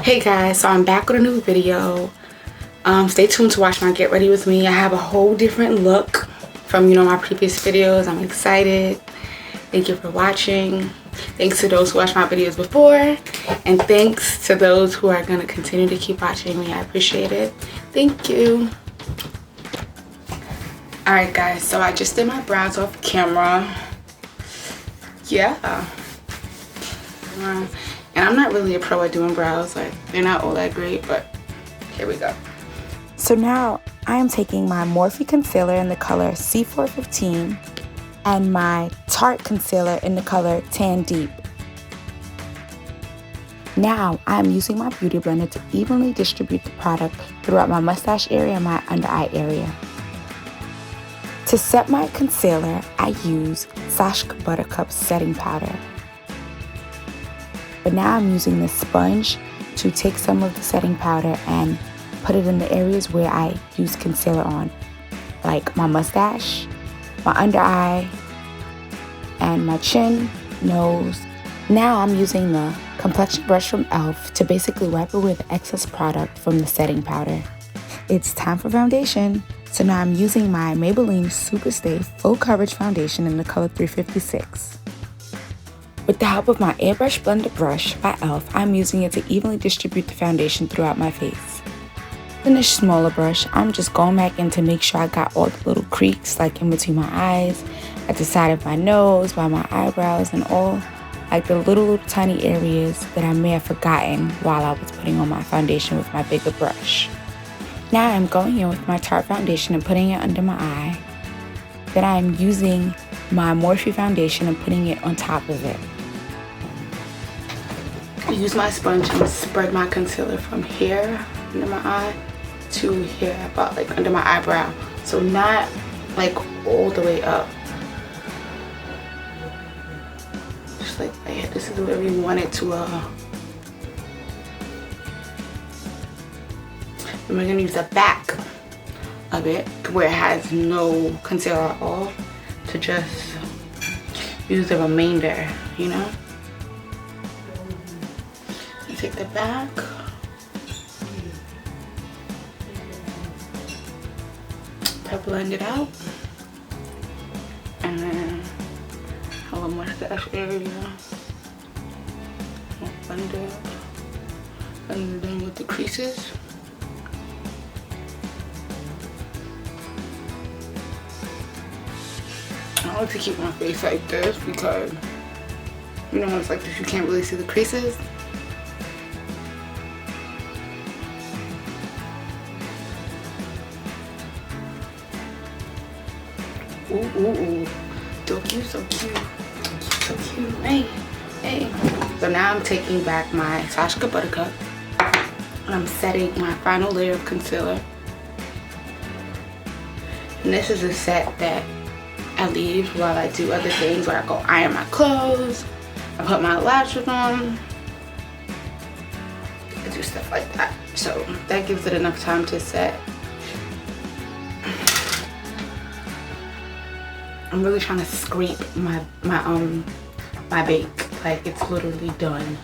Hey guys, so I'm back with a new video. Stay tuned to watch my get ready with me. I have a whole different look from my previous videos. I'm excited. Thank you for watching. Thanks to those who watched my videos before, and thanks to those who are going to continue to keep watching me. I appreciate it. Thank you. Alright guys, so I just did my brows off camera. Yeah. And I'm not really a pro at doing brows. Like, they're not all that great, but here we go. So now I am taking my Morphe concealer in the color C415 and my Tarte concealer in the color Tan Deep. Now I'm using my beauty blender to evenly distribute the product throughout my mustache area and my under eye area. To set my concealer, I use Sacha Buttercup setting powder. But now I'm using the sponge to take some of the setting powder and put it in the areas where I use concealer on, like my mustache, my under eye, and my chin, nose. Now I'm using the complexion brush from e.l.f. to basically wipe away the excess product from the setting powder. It's time for foundation. So now I'm using my Maybelline Superstay Full Coverage Foundation in the color 356. With the help of my Airbrush Blender Brush by e.l.f., I'm using it to evenly distribute the foundation throughout my face. In this smaller brush, I'm just going back in to make sure I got all the little creaks, like in between my eyes, at the side of my nose, by my eyebrows, and all like the little tiny areas that I may have forgotten while I was putting on my foundation with my bigger brush. Now I'm going in with my Tarte foundation and putting it under my eye. Then I'm using my Morphe foundation and putting it on top of it. I use my sponge and spread my concealer from here under my eye to here, about like under my eyebrow. So not like all the way up. Just like that. This is where we want it to and we're gonna use the back of it where it has no concealer at all to just use the remainder, you take the back, blend it out, and then have a mustache area, blend it, and then with the creases. I like to keep my face like this because when it's like this, you can't really see the creases. Ooh. So cute. So cute. Hey. So now I'm taking back my Sacha Buttercup and I'm setting my final layer of concealer. And this is a set that I leave while I do other things, where I go iron my clothes, I put my lashes on, I do stuff like that. So that gives it enough time to set. I'm really trying to scrape my bake. Like, it's literally done.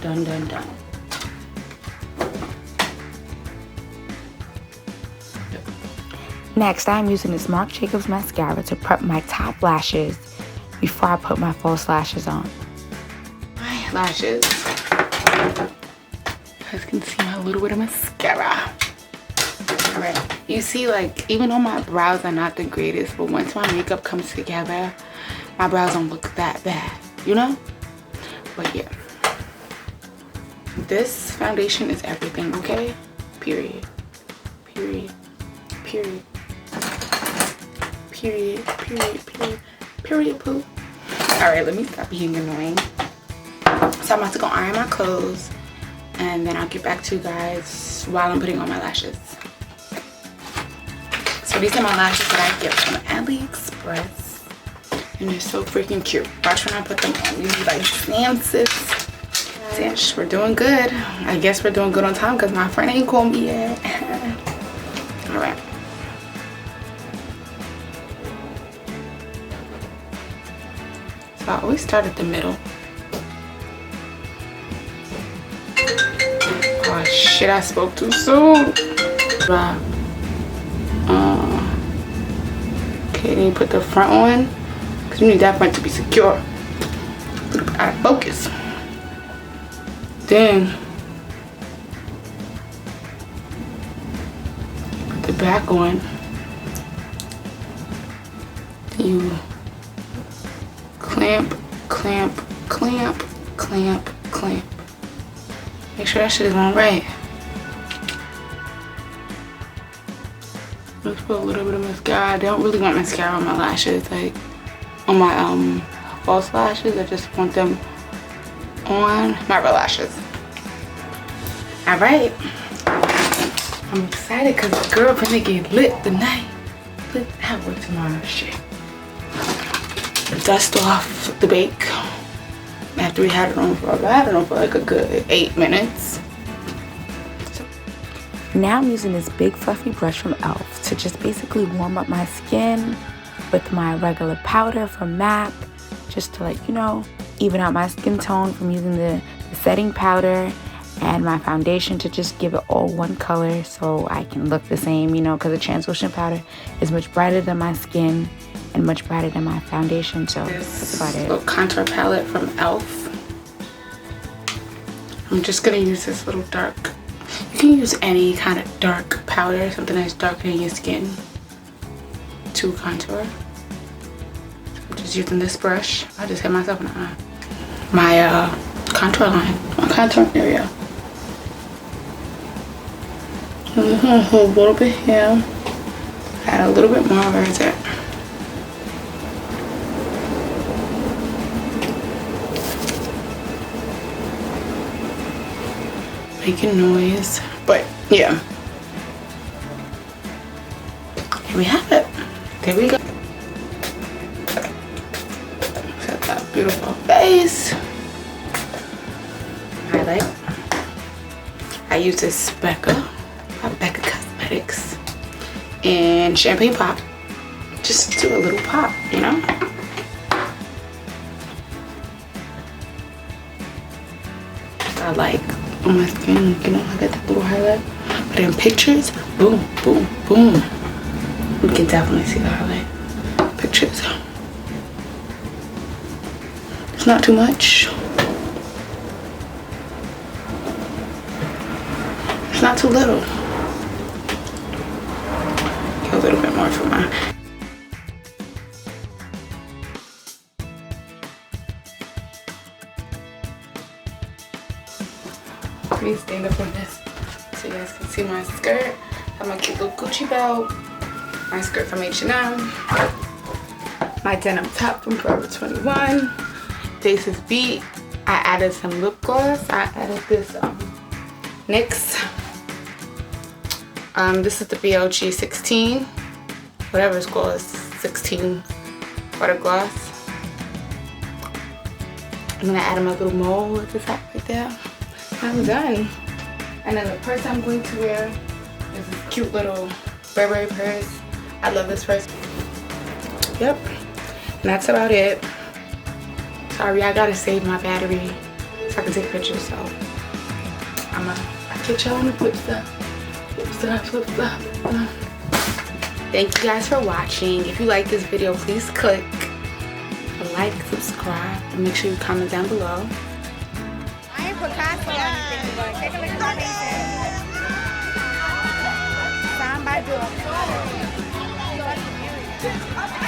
Done. Next, I'm using this Marc Jacobs mascara to prep my top lashes before I put my false lashes on. My lashes. You guys can see my little bit of mascara. Alright, you see, like, even though my brows are not the greatest, but once my makeup comes together, my brows don't look that bad, But yeah, this foundation is everything, okay? Period poop. Alright, let me stop being annoying. So I'm about to go iron my clothes, and then I'll get back to you guys while I'm putting on my lashes. So these are my lashes that I get from AliExpress, and they're so freaking cute. Watch when I put them on. You be like, damn sis, we're doing good. I guess we're doing good on time because my friend ain't called me yet. Alright. So I always start at the middle. shit, I spoke too soon. Okay, then you put the front one, because you need that front to be secure. Out of focus. Then put the back on. Then you clamp, clamp, clamp, clamp, clamp. Make sure that shit is on right. Let's put a little bit of mascara. I don't really want mascara on my lashes, like on my false lashes. I just want them on my real lashes. All right, I'm excited because the girl finna get lit tonight. I have work tomorrow. Shit. Dust off the bake after we had it on for like a good 8 minutes. Now I'm using this big fluffy brush from e.l.f. to just basically warm up my skin with my regular powder from MAC, just to, like, you know, even out my skin tone from using the setting powder and my foundation to just give it all one color so I can look the same, you know, because the translucent powder is much brighter than my skin and much brighter than my foundation. So that's about it. Little contour palette from e.l.f. I'm just gonna use this little dark. You can use any kind of dark powder, something that's darker than your skin, to contour. I'm just using this brush. I just hit myself in the eye. My contour line, my contour area. A little bit here. Add a little bit more. Where is it? Making noise, but yeah. Here we have it. There we go. Set that beautiful face. Highlight. I use this Becca Cosmetics and Champagne Pop. Just do a little pop, you know? I like on my skin, you know, I got that little highlight. But in pictures, boom, boom, boom. We can definitely see the highlight. Pictures. It's not too much. It's not too little. Get a little bit more for my. Let me stand up on this so you guys can see my skirt. I have my cute little Gucci belt. My skirt from H&M. My denim top from Forever 21. Faces Beat. I added some lip gloss. I added this NYX. This is the BLG 16. Whatever it's called, 16 butter gloss. I'm gonna add my little mole at the top right there. I'm done. And then the purse I'm going to wear is this cute little Burberry purse. I love this purse. Yep. And that's about it. Sorry, I gotta save my battery so I can take pictures. So I'll catch y'all on the flip stuff. Flip stuff. Thank you guys for watching. If you like this video, please click like, subscribe, and make sure you comment down below. I ain't put Picasso or anything, but take a look at my name. Signed by Dorcas.